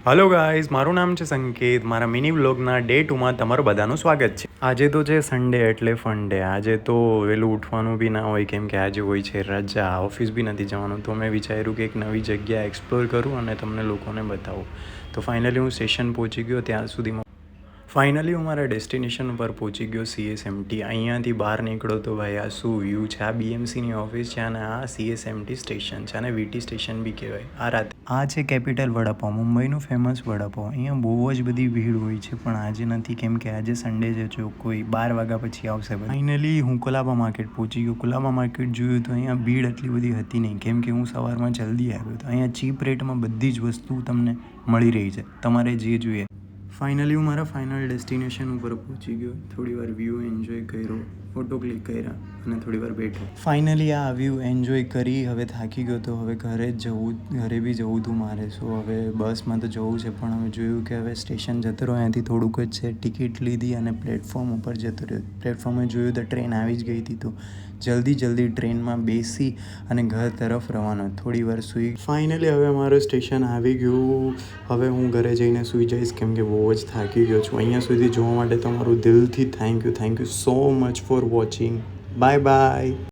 Hello guys, મારું નામ છે સંકેત. મારા મિની વ્લોગના ડે 2માં તમારું બધાનું સ્વાગત છે. આજે તો છે સન્ડે એટલે ફન ડે. આજે તો વહેલું ઉઠવાનું બી ના હોય કેમ કે આજે હોય છે રજા, ઓફિસ બી નથી જવાનું. તો મેં વિચાર્યું કે એક નવી જગ્યા એક્સપ્લોર કરું અને તમને લોકોને બતાવું. તો ફાઇનલી હું સ્ટેશન પહોંચી ગયો. ત્યાં સુધીમાં ફાઇનલી હું મારા ડેસ્ટિનેશન ઉપર પહોંચી ગયો, CSMT. અહીંયાથી બહાર નીકળો તો ભાઈ આ શું વ્યૂ છે. આ BMCની ઓફિસ છે અને આ CSMT સ્ટેશન છે અને VT સ્ટેશન બી કહેવાય. આ છે કેપિટલ વડાપાઉં, મુંબઈનું ફેમસ વડાપાઉં. અહીંયા બહુ જ બધી ભીડ હોય છે પણ આજે નથી કેમ કે આજે સન્ડે છે. જો કોઈ 12 વાગ્યા પછી આવશે. ફાઇનલી હું કોલાબા માર્કેટ પહોંચી ગયો. કોલાબા માર્કેટ જોયું તો અહીંયા ભીડ એટલી બધી હતી નહીં કેમ કે હું સવારમાં જલ્દી આવ્યો હતો. અહીંયા ચીપ રેટમાં બધી જ વસ્તુ તમને મળી રહી છે, તમારે જે જોઈએ. ફાઇનલી હું મારા ફાઇનલ ડેસ્ટિનેશન ઉપર પહોંચી ગયો. થોડી વાર વ્યૂ એન્જોય કર્યો, ફોટો ક્લિક કર્યા અને થોડી વાર બેઠો. ફાઇનલી આ વ્યૂ એન્જોય કરી હવે થાકી ગયો તો હવે ઘરે બી જવું હતું મારે. સો હવે બસમાં તો જવું છે પણ હવે જોયું કે હવે સ્ટેશન જતો રહ્યો, અહીંયાથી થોડુંક જ છે. ટિકિટ લીધી અને પ્લેટફોર્મ ઉપર જતો રહ્યો. પ્લેટફોર્મે જોયું તો ટ્રેન આવી જ ગઈ હતી. તો જલ્દી ટ્રેનમાં બેસી અને ઘર તરફ રવાના. થોડી વાર સૂઈ. ફાઇનલી હવે મારું સ્ટેશન આવી ગયું. હવે હું ઘરે જઈને સૂઈ જઈશ કેમ કે બહુ જ થાકી ગયો છું. અહીંયા સુધી જોવા માટે તમારું દિલથી thank you so much for watching. Bye bye.